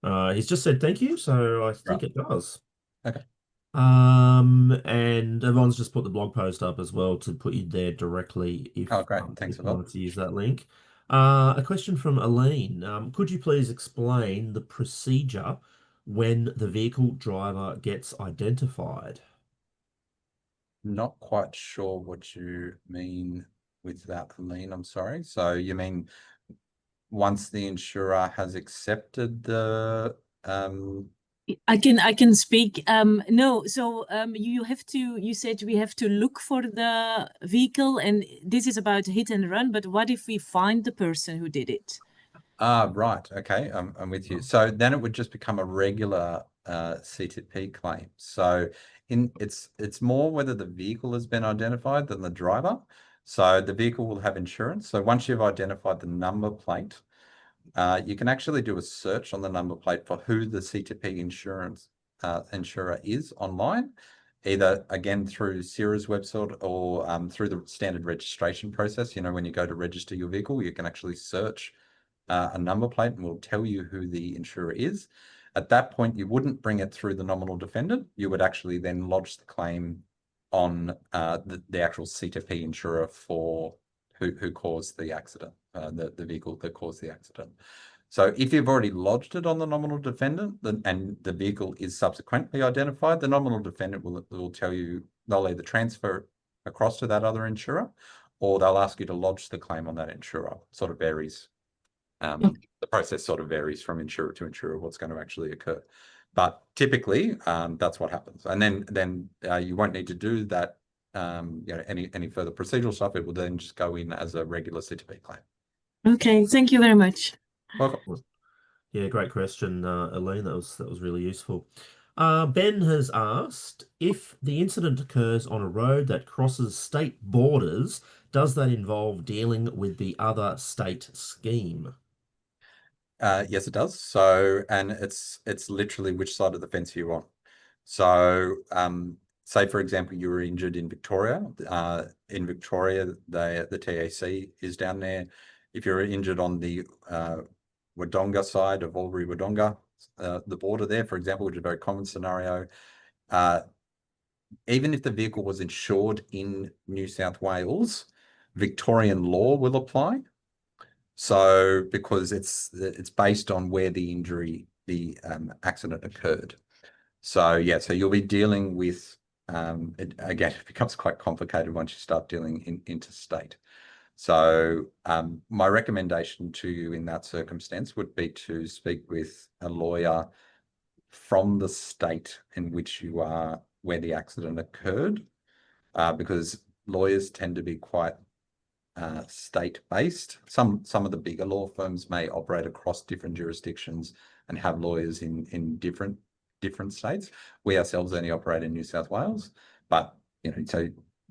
Speaker 1: Excellent. He's just said thank you, so I
Speaker 2: Right.
Speaker 1: think it does.
Speaker 2: Okay.
Speaker 1: And Yvonne's just put the blog post up as well to put you there directly
Speaker 2: Oh, great. Thanks,
Speaker 1: if you
Speaker 2: Yvonne.
Speaker 1: wanted to use that link. A question from Elaine. Could you please explain the procedure when the vehicle driver gets identified?
Speaker 2: Not quite sure what you mean with that, Lean. I'm sorry. So you mean once the insurer has accepted the
Speaker 3: I can speak. No, so you have to. You said we have to look for the vehicle, and this is about hit and run. But what if we find the person who did it?
Speaker 2: Right. Okay. I'm with you. So then it would just become a regular CTP claim. So it's more whether the vehicle has been identified than the driver. So the vehicle will have insurance. So once you've identified the number plate, you can actually do a search on the number plate for who the CTP insurer is online, either again through CIRA's website or through the standard registration process. When you go to register your vehicle, you can actually search a number plate and will tell you who the insurer is. At that point, you wouldn't bring it through the nominal defendant. You would actually then lodge the claim on the actual CTP insurer for who caused the accident, the vehicle that caused the accident. So if you've already lodged it on the nominal defendant and the vehicle is subsequently identified, the nominal defendant will tell you they'll either transfer across to that other insurer or they'll ask you to lodge the claim on that insurer. Sort of varies. The process sort of varies from insurer to insurer what's going to actually occur. But typically, that's what happens. And then you won't need to do that, any further procedural stuff. It will then just go in as a regular CTP claim.
Speaker 3: Okay, thank you very much.
Speaker 2: Welcome.
Speaker 1: Yeah, great question, Elaine. That was really useful. Ben has asked, if the incident occurs on a road that crosses state borders, does that involve dealing with the other state scheme?
Speaker 2: Yes, it does. So, and it's literally which side of the fence you're on. So, say for example, you were injured in Victoria. In Victoria, the TAC is down there. If you're injured on the Wodonga side of Albury Wodonga, the border there, for example, which is a very common scenario, even if the vehicle was insured in New South Wales, Victorian law will apply. So because it's based on where the accident occurred. So yeah, so you'll be dealing with again, it becomes quite complicated once you start dealing interstate. So my recommendation to you in that circumstance would be to speak with a lawyer from the state in which you are, where the accident occurred, because lawyers tend to be quite state-based. Some of the bigger law firms may operate across different jurisdictions and have lawyers in different states. We ourselves only operate in New South Wales, but so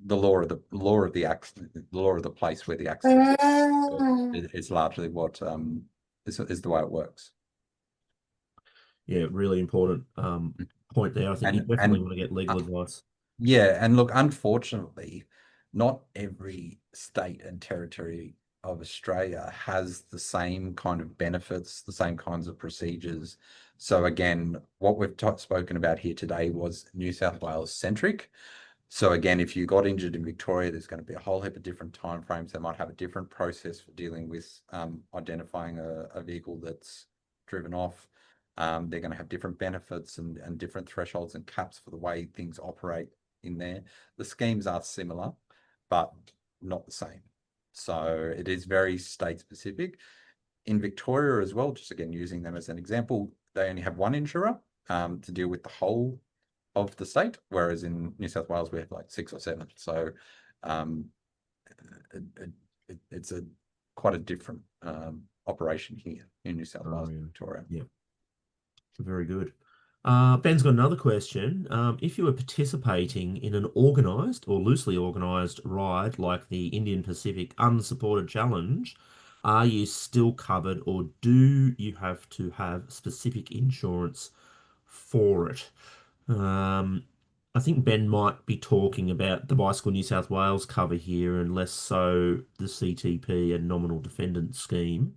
Speaker 2: the law of the accident, the law of the place where the accident is largely what is the way it works.
Speaker 1: Yeah, really important point there. I think you definitely want to get legal advice.
Speaker 2: Yeah, and look, unfortunately, not every state and territory of Australia has the same kind of benefits, the same kinds of procedures. So again, what we've spoken about here today was New South Wales centric. So again, if you got injured in Victoria, there's going to be a whole heap of different timeframes. They might have a different process for dealing with identifying a vehicle that's driven off. They're going to have different benefits and different thresholds and caps for the way things operate in there. The schemes are similar, but not the same. So it is very state specific. In Victoria as well, just again, using them as an example, they only have one insurer to deal with the whole of the state, whereas in New South Wales, we have like 6 or 7. So it's quite a different operation here in New South Wales, and Victoria.
Speaker 1: Yeah, very good. Ben's got another question. If you were participating in an organised or loosely organised ride like the Indian Pacific Unsupported Challenge, are you still covered or do you have to have specific insurance for it? I think Ben might be talking about the Bicycle New South Wales cover here and less so the CTP and nominal defendant scheme.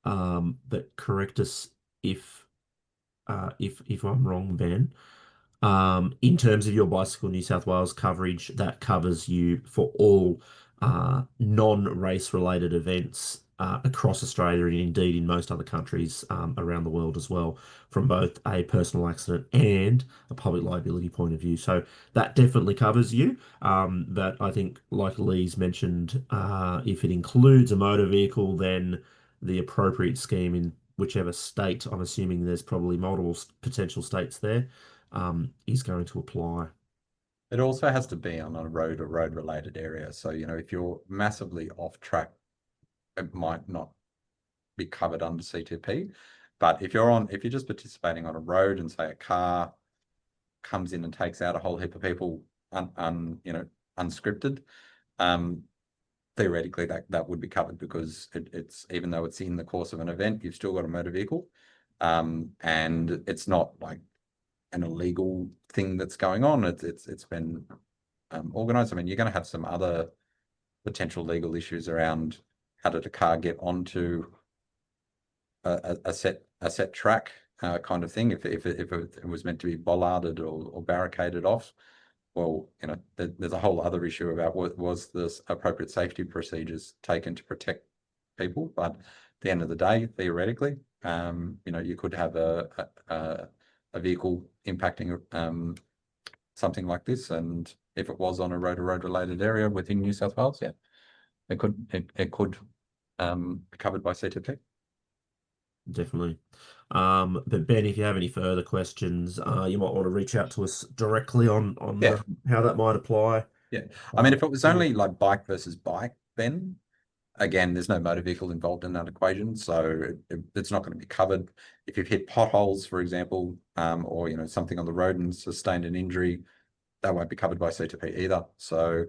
Speaker 1: But correct us if if I'm wrong, Ben. In terms of your Bicycle New South Wales coverage, that covers you for all non-race related events across Australia and indeed in most other countries around the world as well, from both a personal accident and a public liability point of view. So that definitely covers you. But I think, like Leigh's mentioned, if it includes a motor vehicle, then the appropriate scheme in whichever state, I'm assuming there's probably multiple potential states there, is going to apply.
Speaker 2: It also has to be on a road or road related area. So, you know, if you're massively off track, it might not be covered under CTP. But if you're just participating on a road and say a car comes in and takes out a whole heap of people unscripted, theoretically that would be covered, because it's, even though it's in the course of an event, you've still got a motor vehicle, and it's not like an illegal thing that's going on. It's been organized. I mean, you're going to have some other potential legal issues around how did a car get onto a set track, kind of thing. If it was meant to be bollarded or barricaded off, well, you know, there's a whole other issue about what was the appropriate safety procedures taken to protect people. But at the end of the day, theoretically, you know, you could have a vehicle impacting something like this, and if it was on a road to road related area within New South Wales, yeah, it could be covered by CTP.
Speaker 1: Definitely. But Ben, if you have any further questions, you might want to reach out to us directly on
Speaker 2: Yeah.
Speaker 1: how that might apply.
Speaker 2: Yeah. I mean, if it was only like bike versus bike, then again, there's no motor vehicle involved in that equation, so it's not going to be covered. If you've hit potholes, for example, or, you know, something on the road and sustained an injury, that won't be covered by CTP either. So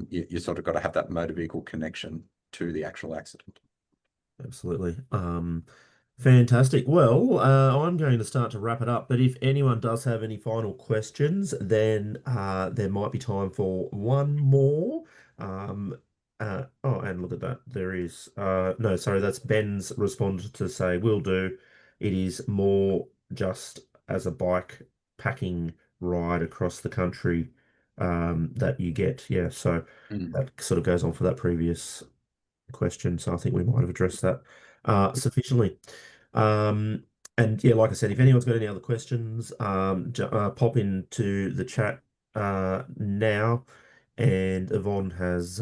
Speaker 2: you sort of got to have that motor vehicle connection to the actual accident.
Speaker 1: Absolutely. Fantastic. Well, I'm going to start to wrap it up, but if anyone does have any final questions, then there might be time for one more. Oh, and look at that. There is no, sorry, that's Ben's response to say, will do. It is more just as a bike packing ride across the country that you get. Yeah, so that sort of goes on for that previous question. So I think we might have addressed that sufficiently. And yeah, like I said, if anyone's got any other questions, pop into the chat now. And Yvonne has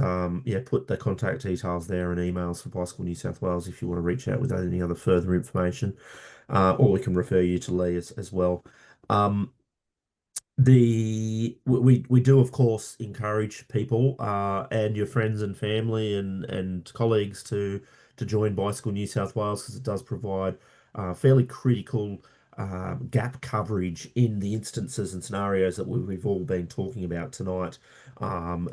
Speaker 1: put the contact details there and emails for Bicycle New South Wales if you want to reach out with any other further information, or we can refer you to Leigh as well. We do of course encourage people and your friends and family and colleagues to join Bicycle New South Wales, because it does provide fairly critical gap coverage in the instances and scenarios that we've all been talking about tonight.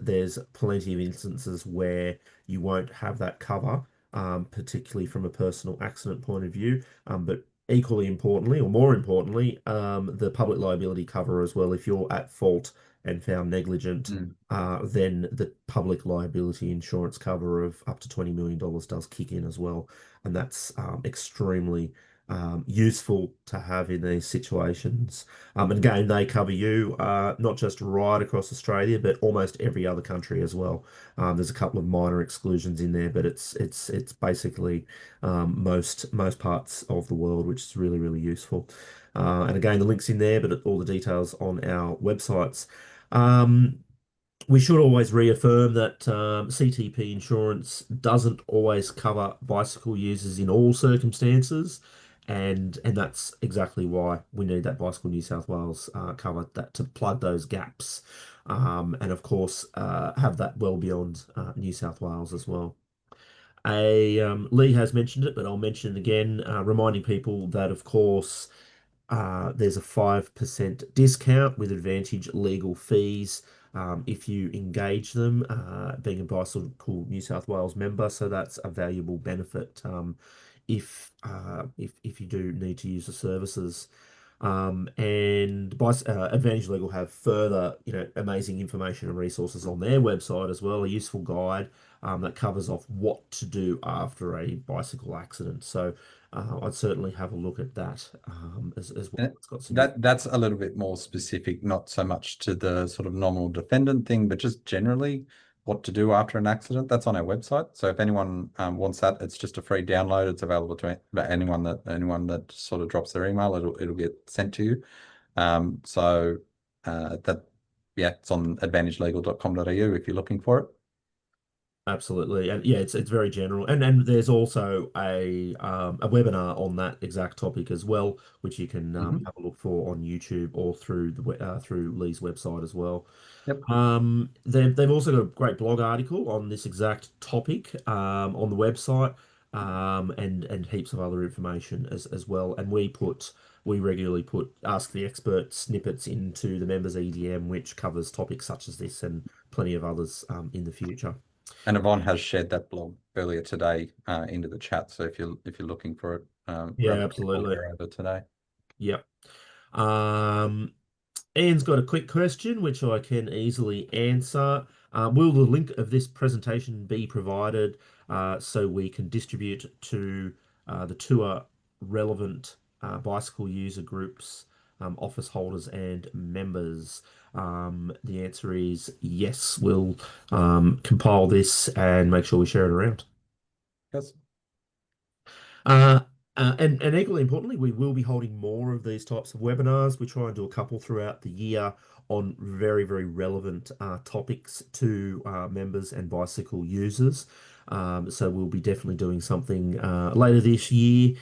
Speaker 1: There's plenty of instances where you won't have that cover, particularly from a personal accident point of view, but equally importantly, or more importantly, the public liability cover as well. If you're at fault and found negligent, then the public liability insurance cover of up to $20 million does kick in as well. And that's extremely useful to have in these situations. And again, they cover you not just right across Australia, but almost every other country as well. There's a couple of minor exclusions in there, but it's basically most parts of the world, which is really, really useful. And again, the link's in there, but all the details on our websites. We should always reaffirm that CTP insurance doesn't always cover bicycle users in all circumstances, and that's exactly why we need that Bicycle New South Wales cover, that to plug those gaps, and of course have that well beyond New South Wales as well. Leigh has mentioned it, but I'll mention it again, reminding people that of course there's a 5% discount with advantage legal fees if you engage them, being a Bicycle New South Wales member. So that's a valuable benefit if you do need to use the services. And Advantage Legal have further, amazing information and resources on their website as well, a useful guide that covers off what to do after a bicycle accident. So I'd certainly have a look at that as well. It's got some
Speaker 2: That's a little bit more specific, not so much to the sort of nominal defendant thing, but just generally what to do after an accident. That's on our website. So if anyone wants that, it's just a free download. It's available to anyone that sort of drops their email. It'll get sent to you. So it's on advantagelegal.com.au if you're looking for it.
Speaker 1: Absolutely, and yeah, it's very general, and there's also a webinar on that exact topic as well, which you can
Speaker 2: Mhm.
Speaker 1: have a look for on YouTube or through through Leigh's website as well.
Speaker 2: Yep.
Speaker 1: They've also got a great blog article on this exact topic on the website, and heaps of other information as well. And we regularly put Ask the Expert snippets into the members EDM, which covers topics such as this and plenty of others in the future.
Speaker 2: And Yvonne has shared that blog earlier today into the chat. So if you're looking for it, grab
Speaker 1: Yeah,
Speaker 2: a quick look
Speaker 1: absolutely.
Speaker 2: there over today.
Speaker 1: Yep. Um, Ian's got a quick question, which I can easily answer. Will the link of this presentation be provided so we can distribute to the tour relevant bicycle user groups, office holders, and members? The answer is yes. We'll compile this and make sure we share it around.
Speaker 2: Yes.
Speaker 1: Uh, and equally importantly, we will be holding more of these types of webinars. We try and do a couple throughout the year on very, very relevant topics to members and bicycle users. So we'll be definitely doing something later this year,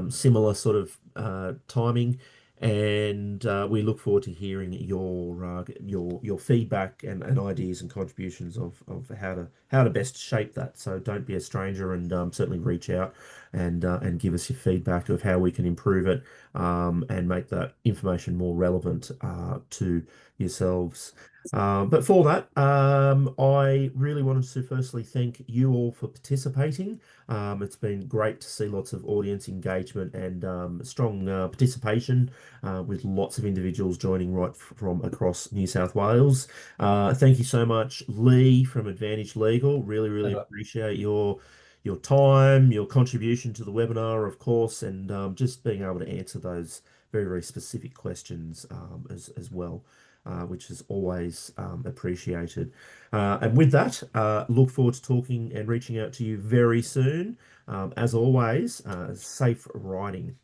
Speaker 1: similar sort of timing. And we look forward to hearing your feedback and ideas and contributions of how to best shape that. So don't be a stranger, and certainly reach out and give us your feedback of how we can improve it, and make that information more relevant to yourselves. But for that, I really wanted to firstly thank you all for participating. It's been great to see lots of audience engagement and strong participation with lots of individuals joining right from across New South Wales. Thank you so much, Leigh from Advantage Legal. Really, really
Speaker 2: Pleasure.
Speaker 1: appreciate your time, your contribution to the webinar, of course, and just being able to answer those very, very specific questions as well, which is always appreciated. And with that, look forward to talking and reaching out to you very soon. As always, safe riding.